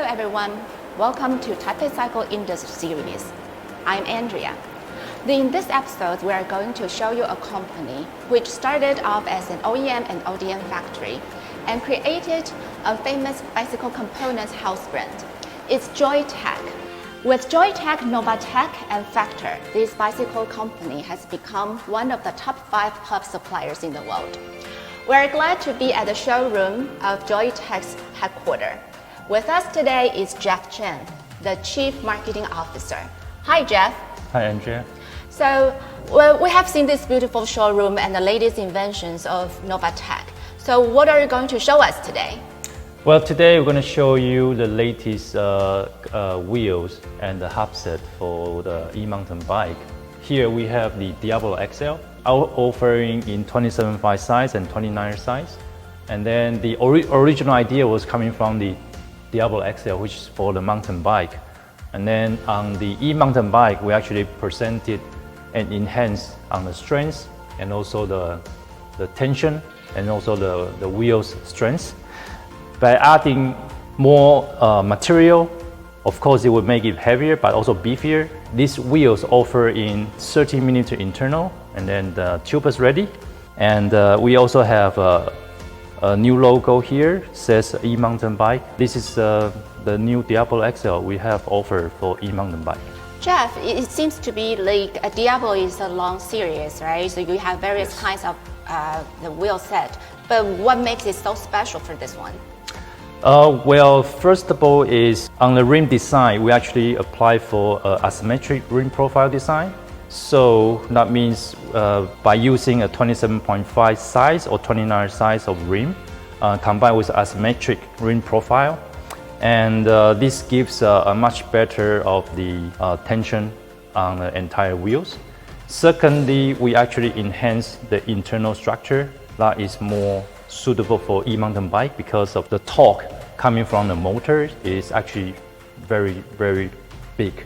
everyone, welcome to Taipei Cycle Industry Series. I'm Andrea. In this episode, we are going to show you a company which started off as an OEM and ODM factory and created a famous bicycle components house brand. It's Joytech. With Joytech, Novatec, and Factor, this bicycle company has become one of the top 5 hub suppliers in the world. We're glad to be at the showroom of Joytech's headquarters. With us today is Jeff Chen, the Chief Marketing Officer. Hi, Jeff. Hi, Andrea. So, we have seen this beautiful showroom and the latest inventions of Novatec. So, what are you going to show us today? Well, today we're going to show you the latest wheels and the hub set for the e-mountain bike. Here we have the Diablo XL, offering in 27.5 size and 29 size. And then the original idea was coming from the Diablo XL, which is for the mountain bike. And then on the e-mountain bike, we actually presented and enhanced on the strength and also the tension and also the wheels strength. By adding more material, of course it would make it heavier but also beefier. These wheels offer in 30mm internal and then the tubeless ready. And we also have a new logo here, says e-mountain bike. This is the new Diablo XL we have offered for e-mountain bike. Jeff, it seems to be like a Diablo is a long series, right? So you have various kinds of the wheel set. But what makes it so special for this one? Well, first of all is on the rim design, we actually apply for asymmetric rim profile design. So that means by using a 27.5 size or 29 size of rim combined with asymmetric rim profile, and this gives a much better of the tension on the entire wheels. Secondly, we actually enhance the internal structure that is more suitable for e-mountain bike because of the torque coming from the motor is actually very big.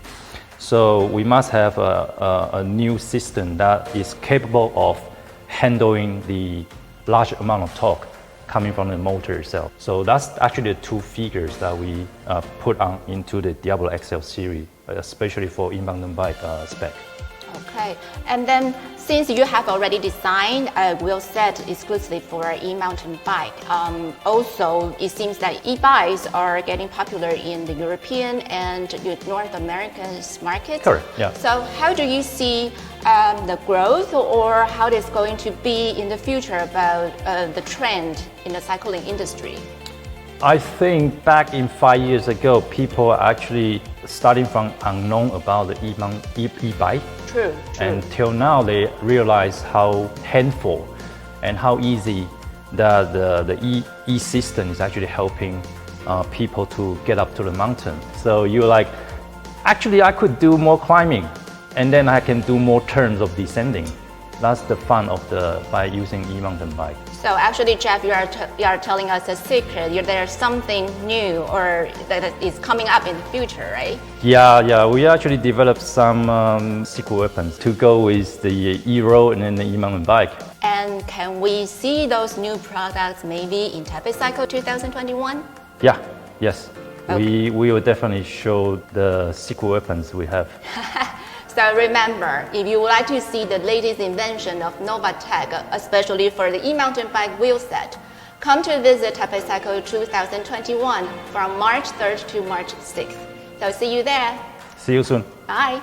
So we must have a new system that is capable of handling the large amount of torque coming from the motor itself. So that's actually the two figures that we put on into the Diablo XL series, especially for e-mountain bike spec. Okay, and then since you have already designed a wheel set exclusively for e-mountain bike, also it seems that e-bikes are getting popular in the European and North American market. Correct, yeah. So how do you see the growth or how it is going to be in the future about the trend in the cycling industry? I think back in 5 years ago, people are actually starting from unknown about the e-bike. True. Until now, they realize how handful and how easy that the e-system is actually helping people to get up to the mountain. So you're like, actually I could do more climbing and then I can do more turns of descending. That's the fun of by using e-mountain bike. So actually, Jeff, you are telling us a secret. There's something new or that is coming up in the future, right? Yeah. We actually developed some secret weapons to go with the e-road and then the e-mountain bike. And can we see those new products maybe in Taipei Cycle 2021? Yes. Okay. We will definitely show the secret weapons we have. So remember, if you would like to see the latest invention of Novatec, especially for the e-mountain bike wheel set, come to visit Taipei Cycle 2021 from March 3rd to March 6th. So see you there. See you soon. Bye.